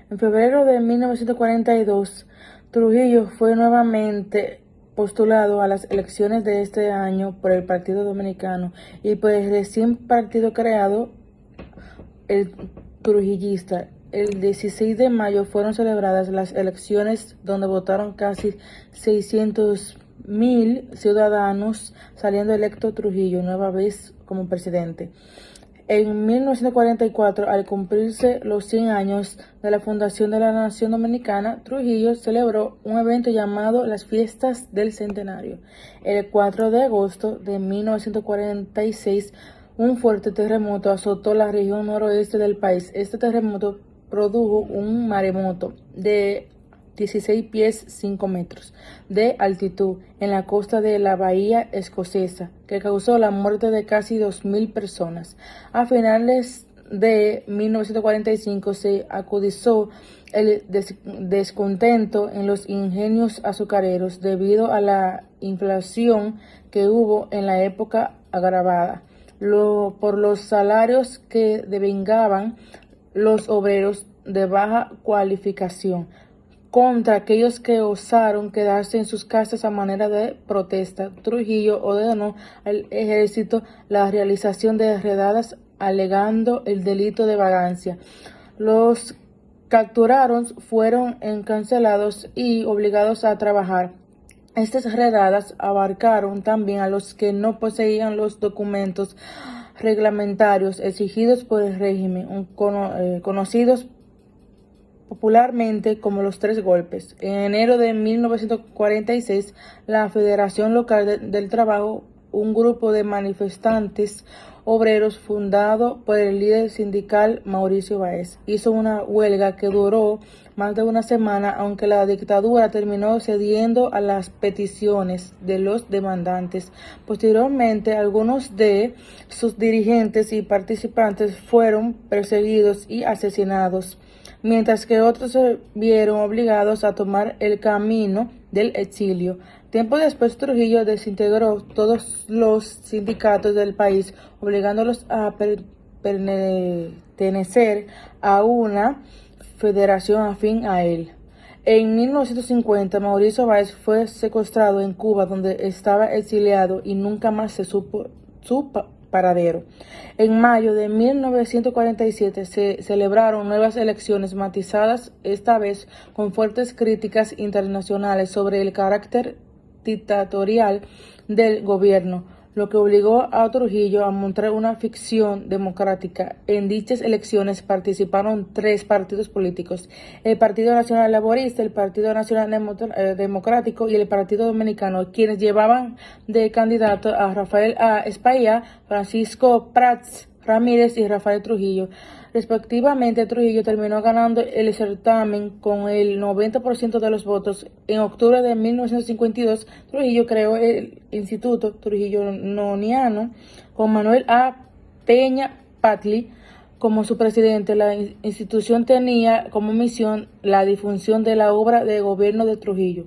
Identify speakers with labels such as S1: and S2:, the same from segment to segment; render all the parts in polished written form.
S1: En febrero de 1942, Trujillo fue nuevamente postulado a las elecciones de este año por el Partido Dominicano y por el recién partido creado, el Trujillista. El 16 de mayo fueron celebradas las elecciones donde votaron casi 600.000 ciudadanos, saliendo electo Trujillo nueva vez como presidente. En 1944, al cumplirse los 100 años de la fundación de la Nación Dominicana, Trujillo celebró un evento llamado las Fiestas del Centenario. El 4 de agosto de 1946, un fuerte terremoto azotó la región noroeste del país. Este terremoto produjo un maremoto de 16 pies 5 metros de altitud en la costa de la bahía escocesa, que causó la muerte de casi 2.000 personas. A finales de 1945 se acudizó el descontento en los ingenios azucareros debido a la inflación que hubo en la época agravada por los salarios que devengaban los obreros de baja cualificación contra aquellos que osaron quedarse en sus casas a manera de protesta. Trujillo ordenó al ejército la realización de redadas alegando el delito de vagancia. Los capturados fueron encarcelados y obligados a trabajar. Estas redadas abarcaron también a los que no poseían los documentos reglamentarios exigidos por el régimen, conocidos popularmente como los Tres Golpes. En enero de 1946, la Federación Local del Trabajo, un grupo de manifestantes obreros fundado por el líder sindical Mauricio Báez, hizo una huelga que duró más de una semana, aunque la dictadura terminó cediendo a las peticiones de los demandantes. Posteriormente, algunos de sus dirigentes y participantes fueron perseguidos y asesinados, mientras que otros se vieron obligados a tomar el camino del exilio. Tiempo después, Trujillo desintegró todos los sindicatos del país, obligándolos a pertenecer a una federación afín a él. En 1950, Mauricio Báez fue secuestrado en Cuba, donde estaba exiliado, y nunca más se supo su paradero. En mayo de 1947 se celebraron nuevas elecciones matizadas, esta vez con fuertes críticas internacionales sobre el carácter dictatorial del gobierno, lo que obligó a Trujillo a montar una ficción democrática. En dichas elecciones participaron 3 partidos políticos: el Partido Nacional Laborista, el Partido Nacional Democrático y el Partido Dominicano, quienes llevaban de candidato a Rafael A. Espaillá, Francisco Prats Ramírez y Rafael Trujillo. Respectivamente, Trujillo terminó ganando el certamen con el 90% de los votos. En octubre de 1952, Trujillo creó el Instituto Trujilloniano con Manuel A. Peña Patli como su presidente. La institución tenía como misión la difusión de la obra de gobierno de Trujillo.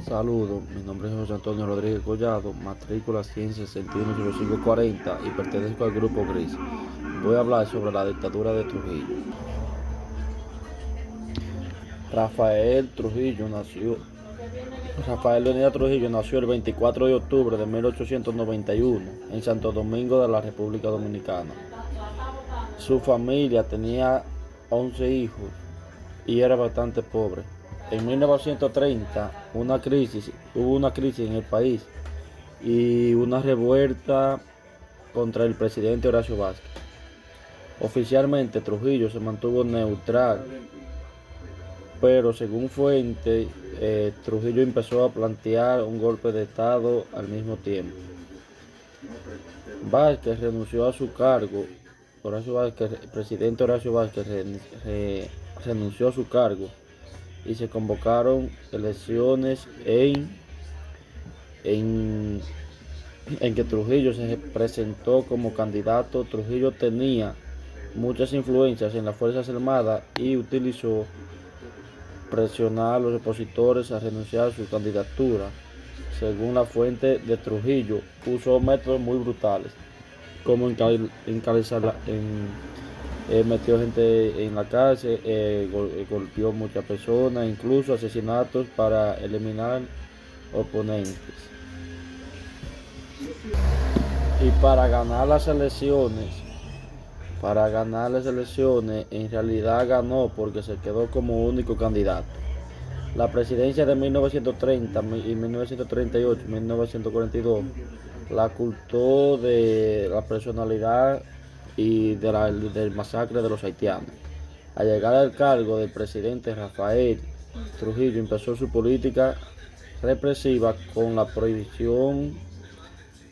S2: Saludos, mi nombre es José Antonio Rodríguez Collado, matrícula 1610540 y pertenezco al Grupo Gris. Voy a hablar sobre la dictadura de Trujillo. Rafael Leonidas Trujillo nació el 24 de octubre de 1891 en Santo Domingo de la República Dominicana. Su familia tenía 11 hijos y era bastante pobre. En 1930 hubo una crisis en el país y una revuelta contra el presidente Horacio Vázquez. Oficialmente Trujillo se mantuvo neutral, pero según fuentes, Trujillo empezó a plantear un golpe de Estado al mismo tiempo. Vázquez renunció a su cargo, el presidente Horacio Vázquez renunció a su cargo y se convocaron elecciones en que Trujillo se presentó como candidato. Trujillo tenía muchas influencias en las Fuerzas Armadas y utilizó presionar a los opositores a renunciar a su candidatura. Según la fuente de Trujillo, usó métodos muy brutales, como metió gente en la cárcel, golpeó muchas personas, incluso asesinatos para eliminar oponentes. Y para ganar las elecciones, en realidad ganó porque se quedó como único candidato. La presidencia de 1930 y 1938, 1942, la ocultó de la personalidad y del masacre de los haitianos. Al llegar al cargo del presidente Rafael Trujillo, empezó su política represiva con la prohibición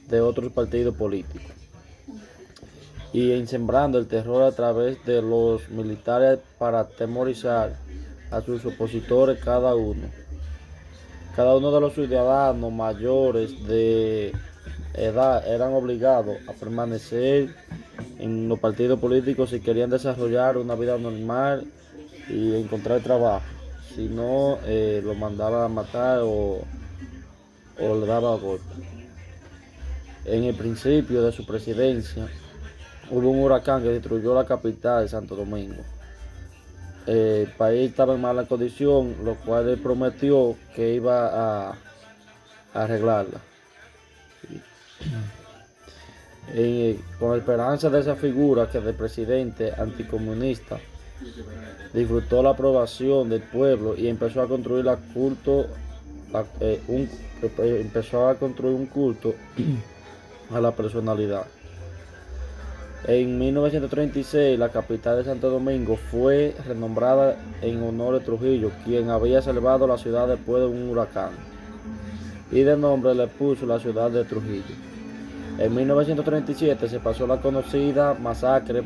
S2: de otros partidos políticos y en sembrando el terror a través de los militares para atemorizar a sus opositores cada uno. Cada uno de los ciudadanos mayores de edad eran obligados a permanecer en los partidos políticos si querían desarrollar una vida normal y encontrar trabajo. Si no, lo mandaban a matar o le daban golpe. En el principio de su presidencia hubo un huracán que destruyó la capital de Santo Domingo. El país estaba en mala condición, lo cual él prometió que iba a arreglarla. Con la esperanza de esa figura que de presidente anticomunista disfrutó la aprobación del pueblo y empezó a construir empezó a construir un culto a la personalidad. En 1936, la capital de Santo Domingo fue renombrada en honor de Trujillo, quien había salvado la ciudad después de un huracán, y de nombre le puso la ciudad de Trujillo. En 1937 se pasó la conocida masacre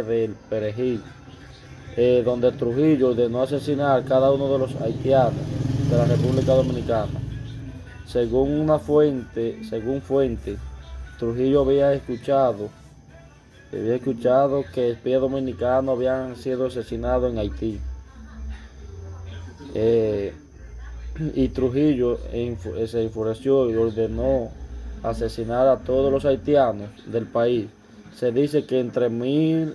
S2: del Perejil, donde Trujillo ordenó asesinar a cada uno de los haitianos de la República Dominicana. Según fuente, Trujillo había escuchado que espías dominicanos habían sido asesinados en Haití. Y Trujillo se enfureció y ordenó asesinar a todos los haitianos del país. Se dice que entre 1.000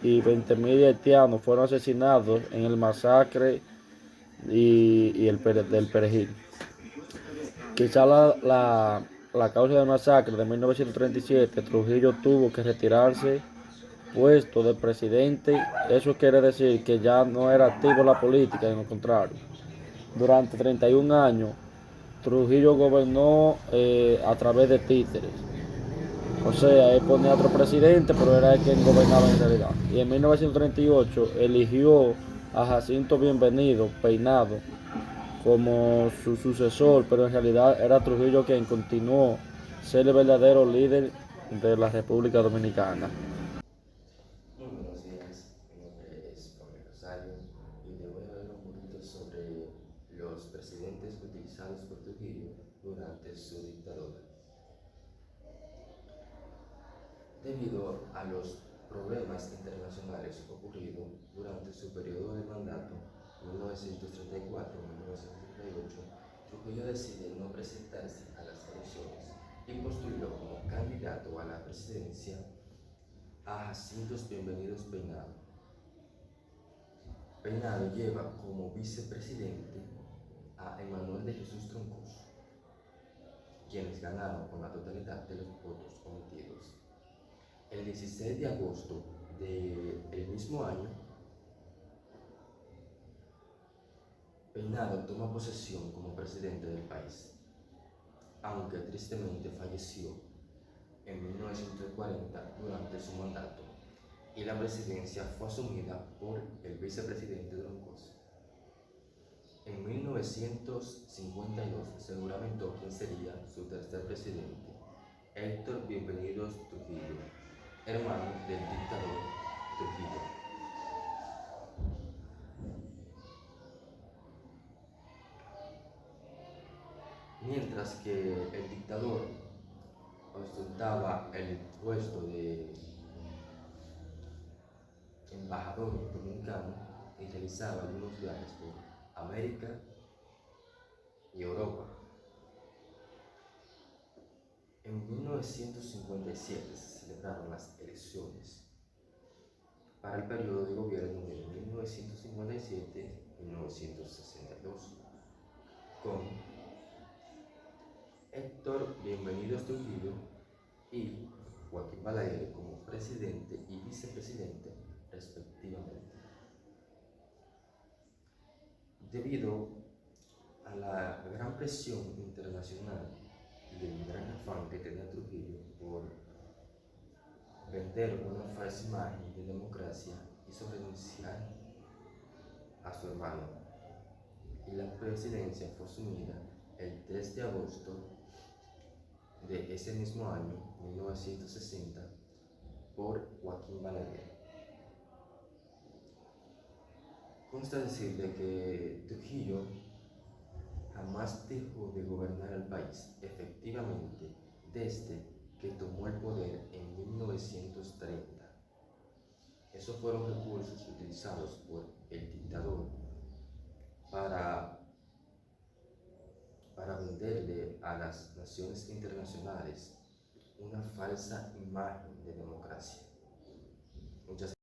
S2: y 20.000 haitianos fueron asesinados en el masacre del Perejil. Quizá la causa del masacre de 1937, Trujillo tuvo que retirarse puesto de presidente. Eso quiere decir que ya no era activo en la política, en lo contrario. Durante 31 años, Trujillo gobernó a través de títeres. O sea, él ponía a otro presidente, pero era él quien gobernaba en realidad. Y en 1938 eligió a Jacinto Bienvenido Peinado como su sucesor, pero en realidad era Trujillo quien continuó ser el verdadero líder de la República Dominicana.
S3: Muy buenos días, mi nombre es Pablo Rosario y le voy a hablar un poquito sobre los presidentes utilizados por Trujillo durante su dictadura. Debido a los problemas internacionales ocurridos durante su periodo de mandato, 1934-1938, Trujillo decide no presentarse a las elecciones y postuló como candidato a la presidencia a Jacinto Bienvenidos Peinado. Peinado lleva como vicepresidente a Emanuel de Jesús Troncoso, quienes ganaron con la totalidad de los votos omitidos. El 16 de agosto del mismo año, Peinado toma posesión como presidente del país, aunque tristemente falleció en 1940 durante su mandato y la presidencia fue asumida por el vicepresidente Troncoso. En 1952 se juramentó quién sería su tercer presidente, Héctor Bienvenidos Trujillo, hermano del dictador Trujillo. Mientras que el dictador ostentaba el puesto de embajador dominicano y realizaba algunos viajes por América y Europa. En 1957 se celebraron las elecciones para el periodo de gobierno de 1957-1962, con Héctor Bienvenidos Trujillo y Joaquín Balaguer como presidente y vicepresidente, respectivamente. Debido a la gran presión internacional y el gran afán que tenía Trujillo por vender una falsa imagen de democracia, hizo renunciar a su hermano, y la presidencia fue asumida el 3 de agosto de ese mismo año, 1960, por Joaquín Balaguer. Consta decirle que Trujillo jamás dejó de gobernar el país, efectivamente, desde que tomó el poder en 1930. Esos fueron recursos utilizados por el dictador para venderle a las naciones internacionales una falsa imagen de democracia. Muchas